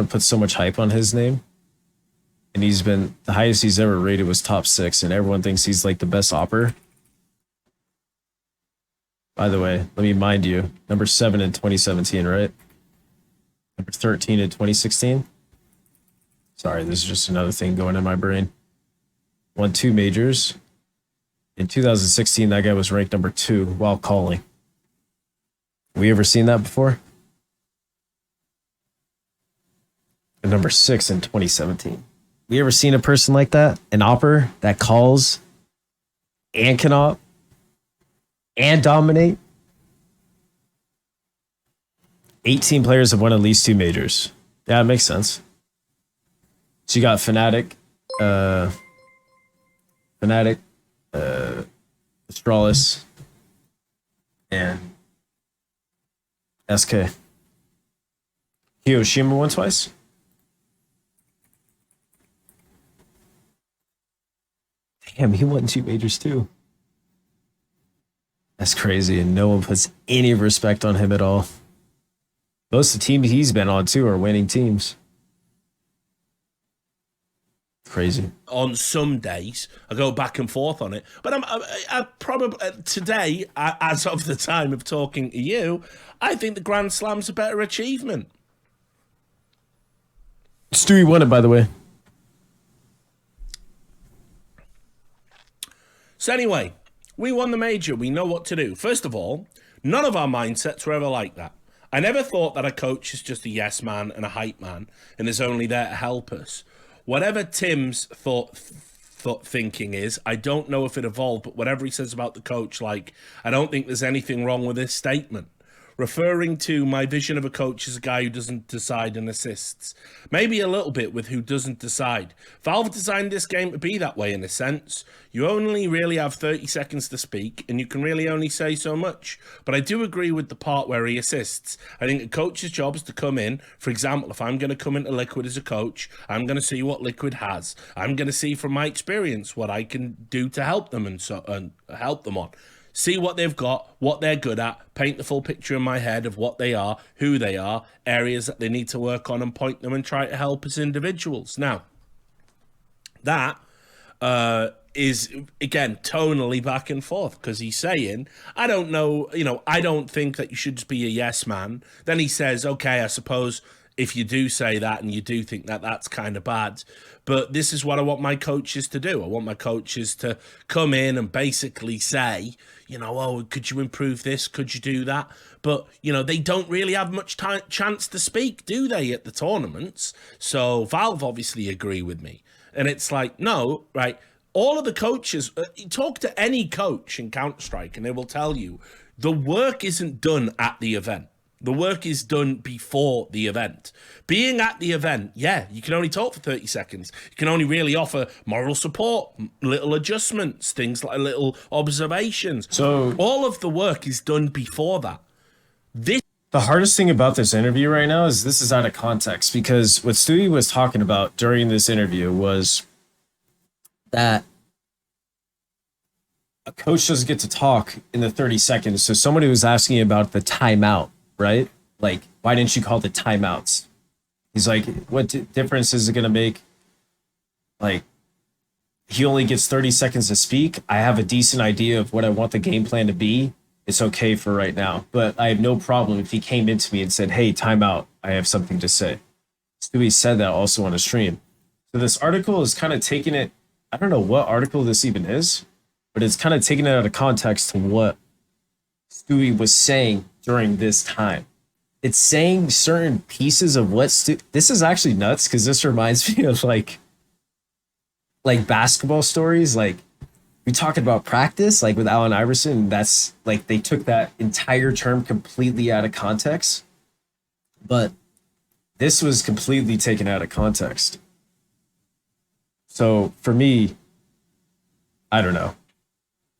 put so much hype on his name. And he's been, the highest he's ever rated was top 6, and everyone thinks he's like the best opper. By the way, let me mind you, number 7 in 2017, right? Number 13 in 2016. Sorry, this is just another thing going in my brain. Won 2 majors. In 2016, that guy was ranked number 2 while calling. We ever seen that before? And number 6 in 2017. We ever seen a person like that? An opper that calls and can op and dominate? 18 players have won at least 2 majors. Yeah, it makes sense. So you got Fnatic, Astralis, and SK. Hiroshima won twice? Damn, he won 2 majors too. That's crazy, and no one puts any respect on him at all. Most of the teams he's been on too are winning teams. Crazy. On some days, I go back and forth on it, but I probably today, as of the time of talking to you, I think the Grand Slam's a better achievement. Stewie won it, by the way. So anyway, we won the major. We know what to do. First of all, none of our mindsets were ever like that. I never thought that a coach is just a yes man and a hype man and is only there to help us. Whatever Tim's thinking is, I don't know if it evolved, but whatever he says about the coach, like, I don't think there's anything wrong with this statement. Referring to my vision of a coach as a guy who doesn't decide and assists. Maybe a little bit with who doesn't decide. Valve designed this game to be that way in a sense. You only really have 30 seconds to speak, and you can really only say so much. But I do agree with the part where he assists. I think a coach's job is to come in. For example, if I'm going to come into Liquid as a coach, I'm going to see what Liquid has. I'm going to see from my experience what I can do to help them and help them on. See what they've got, what they're good at, paint the full picture in my head of what they are, who they are, areas that they need to work on, and point them and try to help as individuals. Now, that is, again, tonally back and forth, because he's saying, I don't know, I don't think that you should just be a yes man. Then he says, okay, I suppose if you do say that and you do think that that's kind of bad, but this is what I want my coaches to do. I want my coaches to come in and basically say, oh, could you improve this? Could you do that? But, they don't really have much chance to speak, do they, at the tournaments? So Valve obviously agree with me. And it's like, no, right, all of the coaches, talk to any coach in Counter-Strike and they will tell you the work isn't done at the event. The work is done before the event. Being at the event, yeah, you can only talk for 30 seconds. You can only really offer moral support, little adjustments, things like little observations. So all of the work is done before that. The hardest thing about this interview right now is this is out of context, because what Stewie was talking about during this interview was that a coach doesn't get to talk in the 30 seconds. So somebody was asking about the timeout, right? Like, why didn't you call the timeouts? He's like, what difference is it going to make? Like, he only gets 30 seconds to speak. I have a decent idea of what I want the game plan to be. It's okay for right now. But I have no problem if he came into me and said, hey, timeout, I have something to say. Stewie said that also on a stream. So this article is kind of taking it, I don't know what article this even is, but it's kind of taking it out of context to what Stewie was saying during this time. It's saying certain pieces of what this is actually nuts, because this reminds me of like basketball stories. Like, we talking about practice, like with Allen Iverson, that's like they took that entire term completely out of context. But this was completely taken out of context. So for me, I don't know.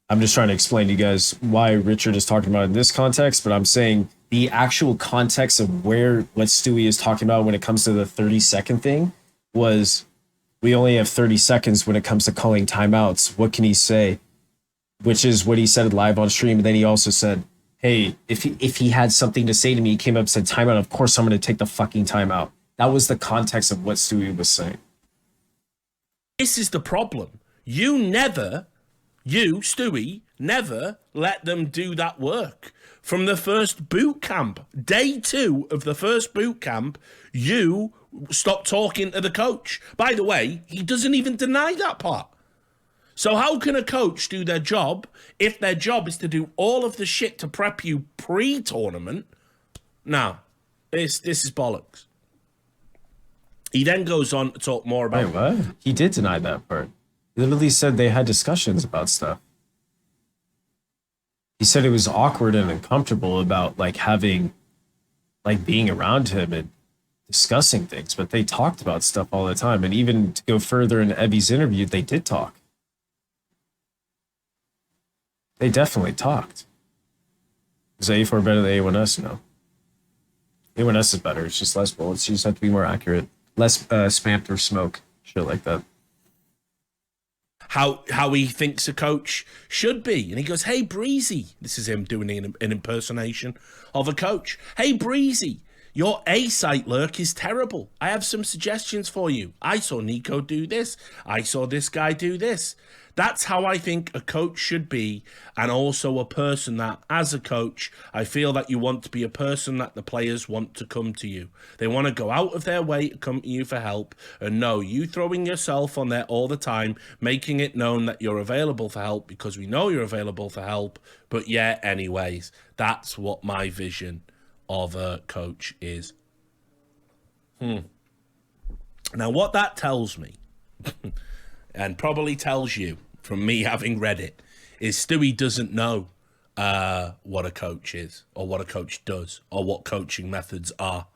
I'm just trying to explain to you guys why Richard is talking about it in this context, but I'm saying the actual context of what Stewie is talking about when it comes to the 30-second thing was, we only have 30 seconds when it comes to calling timeouts. What can he say? Which is what he said live on stream. And then he also said, hey, if he had something to say to me, he came up and said timeout, of course I'm going to take the fucking timeout. That was the context of what Stewie was saying. This is the problem. You, Stewie, never let them do that work. From the first boot camp, day 2 of the first boot camp, you stopped talking to the coach. By the way, he doesn't even deny that part. So how can a coach do their job if their job is to do all of the shit to prep you pre-tournament? Now, this is bollocks. He then goes on to talk more about... Wait, what? He did deny that part. He literally said they had discussions about stuff. He said it was awkward and uncomfortable about like having, like being around him and discussing things, but they talked about stuff all the time. And even to go further in Evie's interview, they did talk. They definitely talked. Is A4 better than A1S? No. A1S is better. It's just less bullets. You just have to be more accurate. Less spammed or smoke. Shit like that. How he thinks a coach should be. And he goes, hey, Breezy. This is him doing an impersonation of a coach. Hey, Breezy, your A-site lurk is terrible. I have some suggestions for you. I saw Nico do this. I saw this guy do this. That's how I think a coach should be, and also a person that, as a coach, I feel that you want to be a person that the players want to come to you. They want to go out of their way to come to you for help, and no, you throwing yourself on there all the time, making it known that you're available for help because we know you're available for help, but yeah, anyways, that's what my vision of a coach is. Now, what that tells me, and probably tells you, from me having read it, is Stewie doesn't know what a coach is, or what a coach does, or what coaching methods are,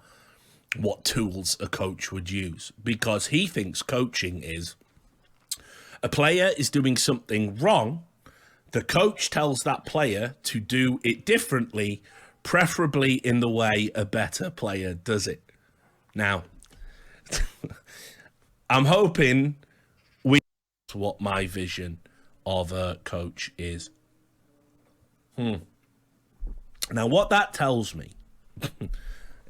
what tools a coach would use, because he thinks coaching is a player is doing something wrong, the coach tells that player to do it differently, preferably in the way a better player does it. Now, I'm hoping what my vision of a coach is. Now, what that tells me,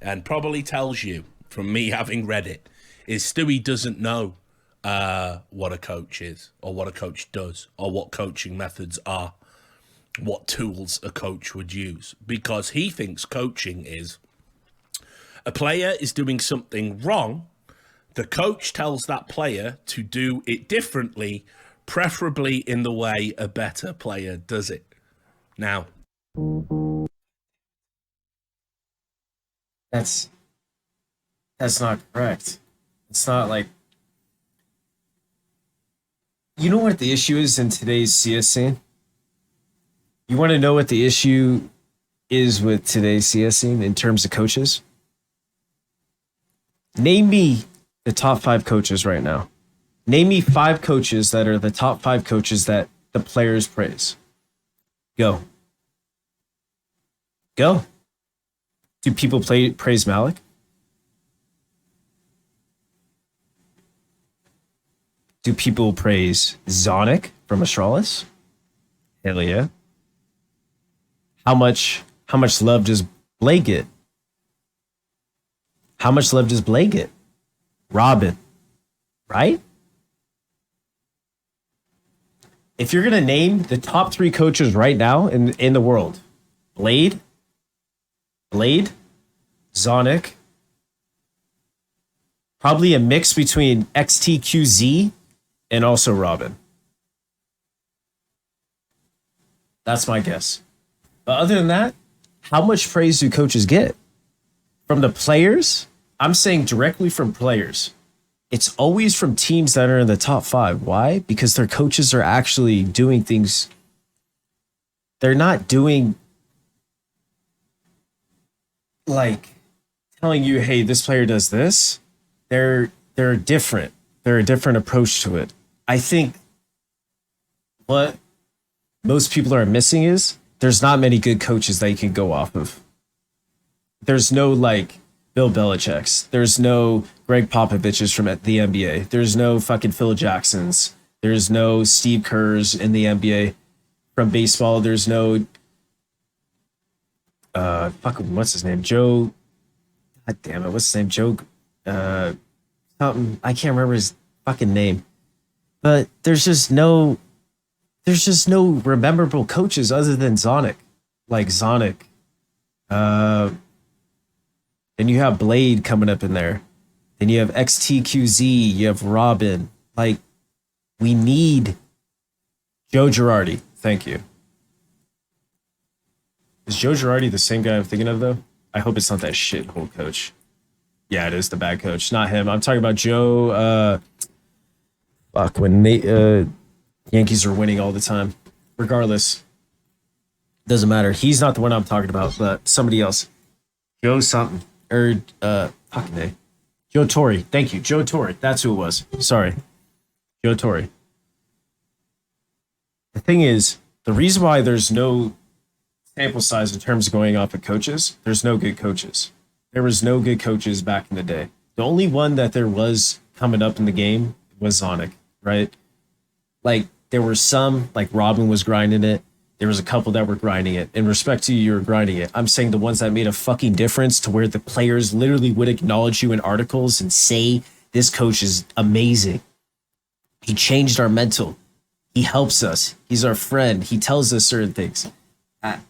and probably tells you, from me having read it, is Stewie doesn't know what a coach is, or what a coach does, or what coaching methods are, what tools a coach would use, because he thinks coaching is a player is doing something wrong, the coach tells that player to do it differently, preferably in the way a better player does it. Now, that's not correct. It's not like, you know what the issue is in today's CS scene? You want to know what the issue is with today's CS scene in terms of coaches? Name me the top 5 coaches right now. Name me 5 coaches that are the top 5 coaches that the players praise. Go. Go. Do people praise Malik? Do people praise Zonic from Astralis? Hell yeah. How much love does Blake get? How much love does Blake get? Robin, right? If you're going to name the top 3 coaches right now in the world, Blade, Zonic, probably a mix between XTQZ and also Robin. That's my guess. But other than that, how much praise do coaches get? From the players? I'm saying directly from players. It's always from teams that are in the top 5. Why? Because their coaches are actually doing things. They're not doing like telling you, hey, this player does this. They're different. They're a different approach to it. I think what most people are missing is there's not many good coaches that you can go off of. There's no like Bill Belichick's. There's no Greg Popovich's from the NBA. There's no fucking Phil Jacksons. There's no Steve Kerr's in the NBA from baseball. There's no what's his name? Joe. God damn it, what's his name? Joe something, I can't remember his fucking name, but there's just no memorable coaches other than Zonic. Like Zonic. Then you have Blade coming up in there. Then you have XTQZ, you have Robin. Like, we need Joe Girardi. Thank you. Is Joe Girardi the same guy I'm thinking of, though? I hope it's not that shithole coach. Yeah, it is the bad coach. Not him. I'm talking about Joe. Fuck, when Yankees are winning all the time. Regardless. Doesn't matter. He's not the one I'm talking about, but somebody else. Joe something. Or, fucking A. Joe Torre. Thank you. Joe Torre. That's who it was. Sorry. Joe Torre. The thing is, the reason why there's no sample size in terms of going off of coaches, there's no good coaches. There was no good coaches back in the day. The only one that there was coming up in the game was Zonic, right? Like, there were some, like Robin was grinding it. There was a couple that were grinding it. In respect to you were grinding it. I'm saying the ones that made a fucking difference to where the players literally would acknowledge you in articles and say, this coach is amazing. He changed our mental. He helps us. He's our friend. He tells us certain things. To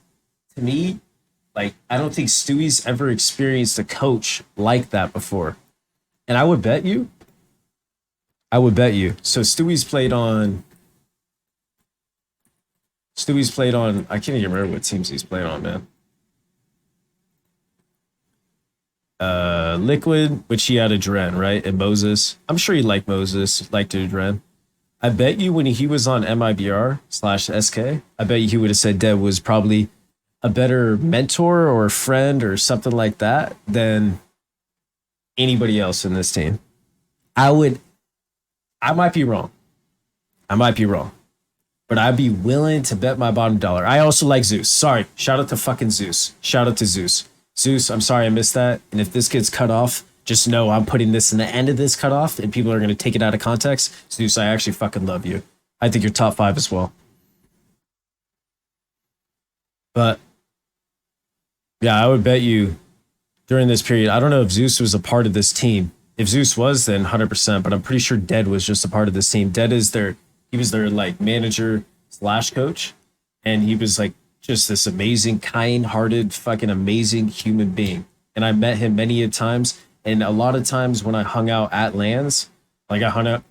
me, like, I don't think Stewie's ever experienced a coach like that before. And I would bet you. So Stewie's played on, I can't even remember what teams he's played on, man. Liquid, which he had a Dren, right? And Moses. I'm sure he liked Moses, liked a Dren. I bet you when he was on MIBR/SK, I bet you he would have said Dev was probably a better mentor or friend or something like that than anybody else in this team. I might be wrong. But I'd be willing to bet my bottom dollar. I also like Zeus. Sorry. Shout out to fucking Zeus. Shout out to Zeus. Zeus, I'm sorry I missed that. And if this gets cut off, just know I'm putting this in the end of this cut off and people are going to take it out of context. Zeus, I actually fucking love you. I think you're top 5 as well. But yeah, I would bet you during this period, I don't know if Zeus was a part of this team. If Zeus was, then 100%, but I'm pretty sure Dead was just a part of this team. Dead is he was their like manager / coach. And he was like just this amazing, kind-hearted, fucking amazing human being. And I met him many a times. And a lot of times when I hung out at LANs, like I hung out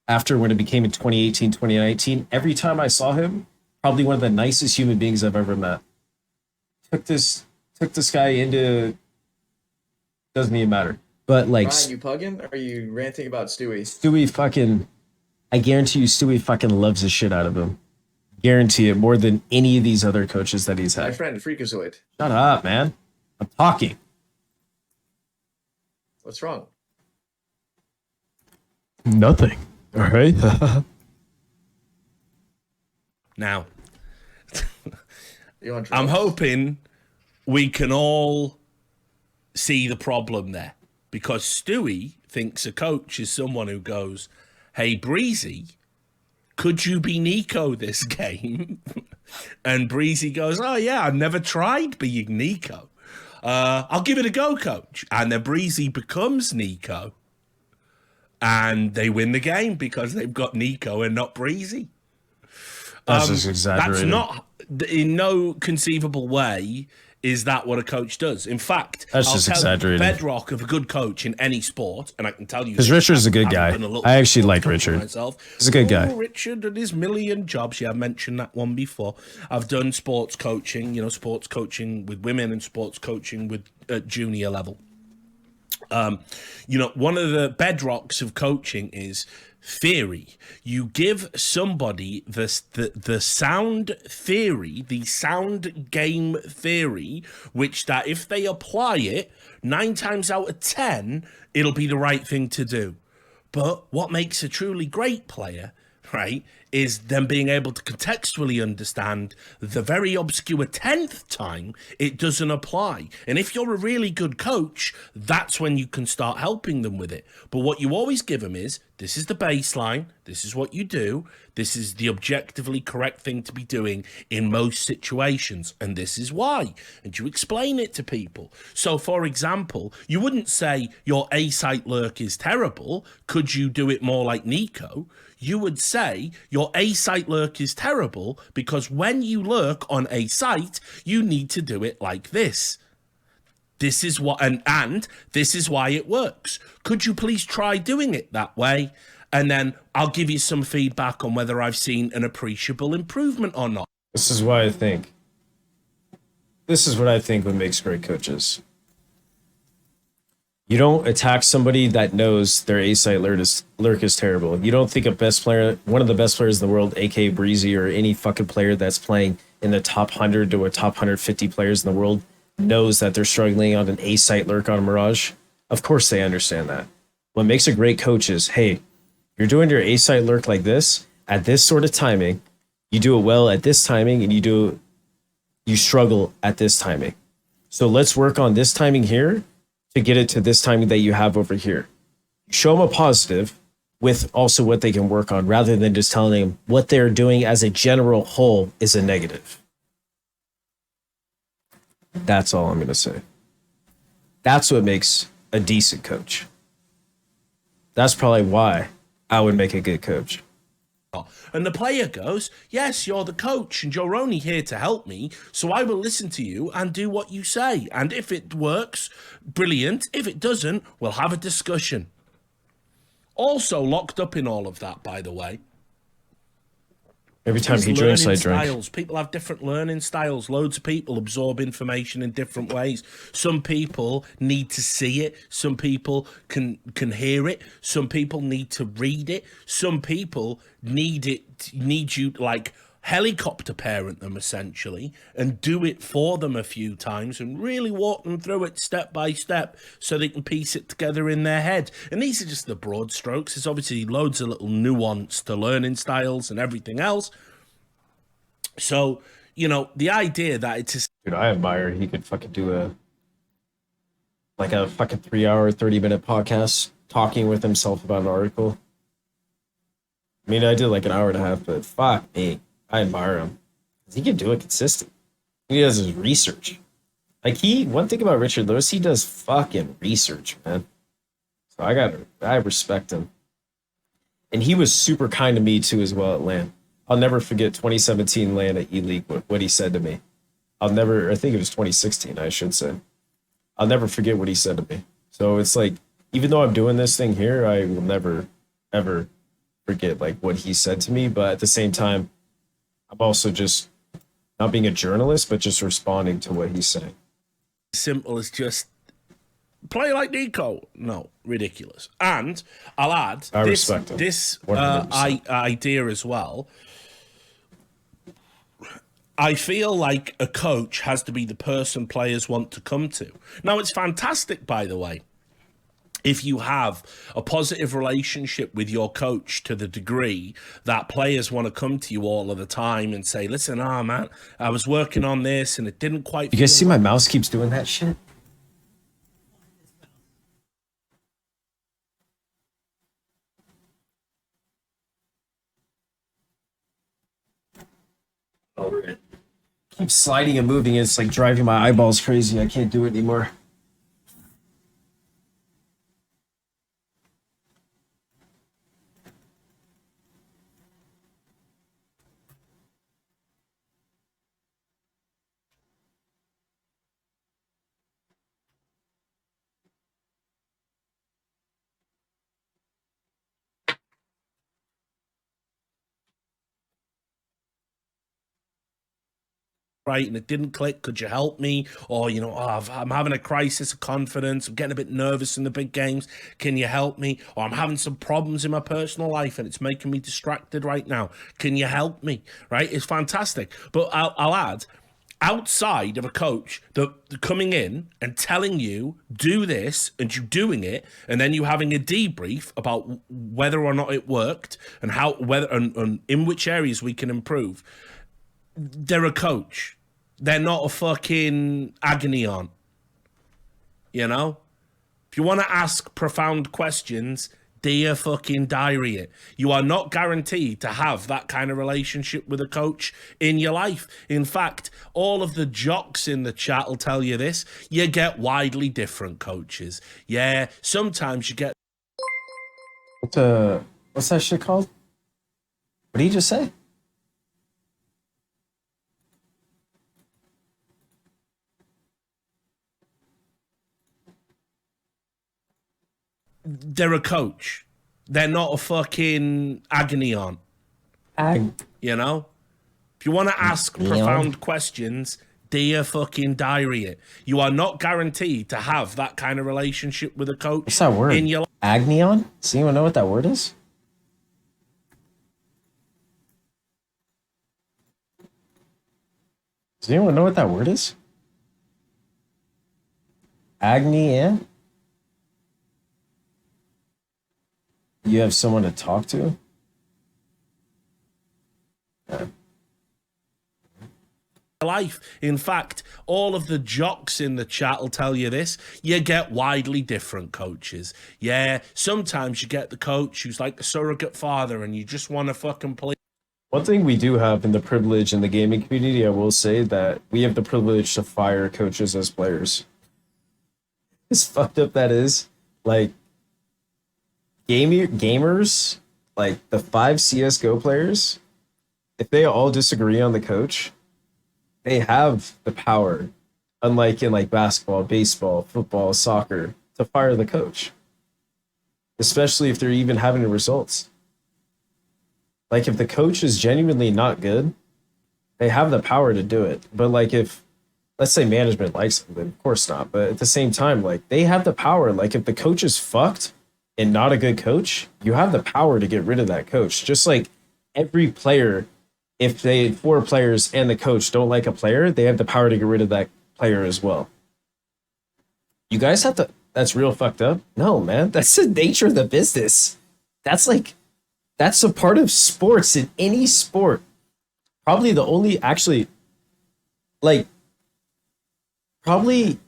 after when it became in 2018, 2019, every time I saw him, probably one of the nicest human beings I've ever met. Took this guy into, doesn't even matter. But like, Ryan, you pugging? Or are you ranting about Stewie? Stewie fucking, I guarantee you Stewie fucking loves the shit out of him. Guarantee it more than any of these other coaches that he's had. My friend, FREAKAZOID. Shut up, man. I'm talking. What's wrong? Nothing. All right. Now, You want I'm drugs? hoping we can all see the problem there, because Stewie thinks a coach is someone who goes, hey, Breezy, could you be Nico this game? And Breezy goes, oh, yeah, I've never tried being Nico. I'll give it a go, coach. And then Breezy becomes Nico. And they win the game because they've got Nico and not Breezy. That's just exaggerated. That's not, in no conceivable way, is that what a coach does. In fact, that's just exaggerated. Bedrock of a good coach in any sport, and I can tell you, because Richard's a good guy. I actually like Richard. Myself. He's a good guy. Richard and his million jobs. Yeah, I've mentioned that one before. I've done sports coaching, sports coaching with women and sports coaching with at junior level. One of the bedrocks of coaching is theory. You give somebody the sound theory, the sound game theory, which that if they apply it 9 times out of 10, it'll be the right thing to do. But what makes a truly great player, right, is then being able to contextually understand the very obscure 10th time it doesn't apply. And if you're a really good coach, that's when you can start helping them with it. But what you always give them is, this is the baseline, this is what you do, this is the objectively correct thing to be doing in most situations, and this is why. And you explain it to people. So, for example, you wouldn't say your A-site lurk is terrible. Could you do it more like Nico? You would say your A-site lurk is terrible because when you lurk on a site, you need to do it like this. This is what, and this is why it works. Could you please try doing it that way? And then I'll give you some feedback on whether I've seen an appreciable improvement or not. This is what I think what makes great coaches. You don't attack somebody that knows their A-site lurk is terrible. You don't think one of the best players in the world, aka Breezy, or any fucking player that's playing in the top 100 to a top 150 players in the world knows that they're struggling on an A-site lurk on a Mirage. Of course they understand that. What makes a great coach is, hey, you're doing your A-site lurk like this, at this sort of timing, you do it well at this timing, and you struggle at this timing. So let's work on this timing here to get it to this timing that you have over here. Show them a positive with also what they can work on, rather than just telling them what they're doing as a general whole is a negative. That's all I'm going to say. That's what makes a decent coach. That's probably why I would make a good coach. And the player goes, yes, you're the coach and you're only here to help me, so I will listen to you and do what you say. And if it works, brilliant. If it doesn't, we'll have a discussion. Also locked up in all of that, by the way, every time he drinks, I drink. Styles. People have different learning styles. Loads of people absorb information in different ways. Some people need to see it. Some people can hear it. Some people need to read it. Some people need you to, like, helicopter parent them, essentially, and do it for them a few times and really walk them through it step by step so they can piece it together in their head. And these are just the broad strokes. There's obviously loads of little nuance to learning styles and everything else. So, you know, the idea that it's just... Dude, I admire he could fucking do a fucking 3-hour, 30-minute podcast talking with himself about an article. I mean, I did like an hour and a half, but fuck me. I admire him. He can do it consistent. He does his research. Like, one thing about Richard Lewis, he does fucking research, man. So I respect him. And he was super kind to me too as well at LAN. I'll never forget 2017 LAN at E-League, what he said to me. I think it was 2016, I should say. I'll never forget what he said to me. So it's like, even though I'm doing this thing here, I will never, ever forget like what he said to me. But at the same time, I'm also just not being a journalist, but just responding to what he's saying. Simple as just play like Nico. No, ridiculous. And I'll add this idea as well. I feel like a coach has to be the person players want to come to. Now, it's fantastic, by the way, if you have a positive relationship with your coach to the degree that players want to come to you all of the time and say, listen, man, I was working on this and it didn't quite... You guys see my mouse keeps doing that shit? Oh, it keeps sliding and moving. It's like driving my eyeballs crazy. I can't do it anymore. Right, and it didn't click, could you help me? Or, you know, I'm having a crisis of confidence, I'm getting a bit nervous in the big games, can you help me? Or I'm having some problems in my personal life and it's making me distracted right now, can you help me? Right, it's fantastic. But I'll add, outside of a coach that coming in and telling you do this and you doing it, and then you having a debrief about whether or not it worked and how whether and in which areas we can improve. They're a coach. They're not a fucking agony aunt. You know? If you want to ask profound questions, dear fucking diary it. You are not guaranteed to have that kind of relationship with a coach in your life. In fact, all of the jocks in the chat will tell you this. You get widely different coaches. Yeah, sometimes you get... What's that shit called? What did he just say? They're a coach. They're not a fucking agony aunt. You know? If you want to ask profound questions, dear fucking diary it. You are not guaranteed to have that kind of relationship with a coach. What's that word? In your Agnion? Does anyone know what that word is? Does anyone know what that word is? Agnion? You have someone to talk to? life. In fact, all of the jocks in the chat will tell you this. You get widely different coaches. Yeah, sometimes you get the coach who's like a surrogate father and you just want to fucking play. One thing we do have in the privilege in the gaming community, I will say that we have the privilege to fire coaches as players. As fucked up that is, like, gamers, like the 5 CSGO players, if they all disagree on the coach, they have the power, unlike in like basketball, baseball, football, soccer, to fire the coach. Especially if they're even having results. Like if the coach is genuinely not good, they have the power to do it. But like if, let's say management likes them, then of course not. But at the same time, like they have the power. Like if the coach is fucked and not a good coach, you have the power to get rid of that coach. Just like every player, if they 4 players and the coach don't like a player, they have the power to get rid of that player as well. You guys have to, that's real fucked up. No, man, that's the nature of the business. That's like, that's a part of sports in any sport. Probably the only, actually, like, probably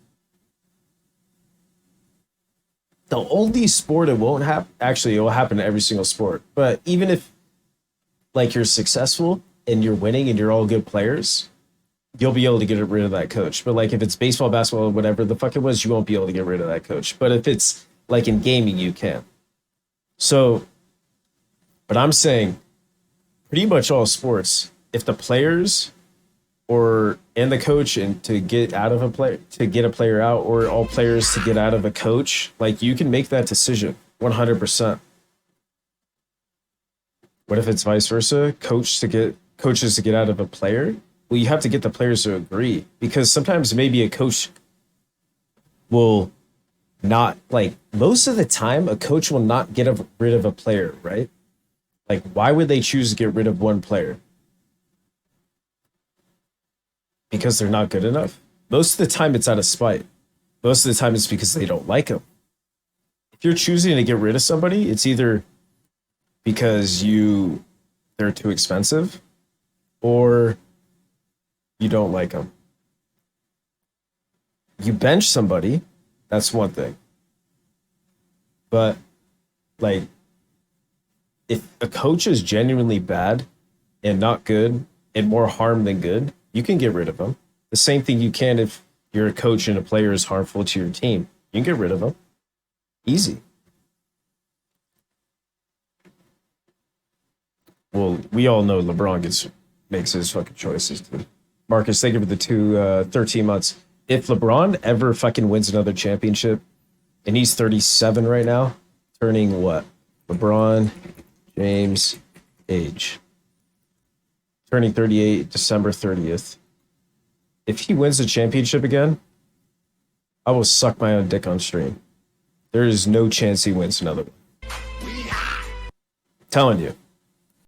the only sport it won't happen. Actually, it will happen in every single sport. But even if, like, you're successful and you're winning and you're all good players, you'll be able to get rid of that coach. But like, if it's baseball, basketball, whatever the fuck it was, you won't be able to get rid of that coach. But if it's like in gaming, you can. So, but I'm saying pretty much all sports, if the players and the coach and to get out of a player, to get a player out, or all players to get out of a coach, like you can make that decision 100%. What if it's vice versa? Coaches to get out of a player? Well, you have to get the players to agree, because sometimes maybe a coach will not, like, most of the time a coach will not get rid of a player, right? Like, why would they choose to get rid of one player? Because they're not good enough. Most of the time it's out of spite. Most of the time it's because they don't like them. If you're choosing to get rid of somebody, it's either because they're too expensive or you don't like them. You bench somebody, that's one thing. But like, if a coach is genuinely bad and not good and more harm than good, you can get rid of them. The same thing you can if you're a coach and a player is harmful to your team. You can get rid of them. Easy. Well, we all know LeBron makes his fucking choices too. Marcus, thank you for the 13 months. If LeBron ever fucking wins another championship, and he's 37 right now, turning what? LeBron James age. Turning 38 December 30th. If he wins the championship again, I will suck my own dick on stream. There is no chance he wins another one. Telling you.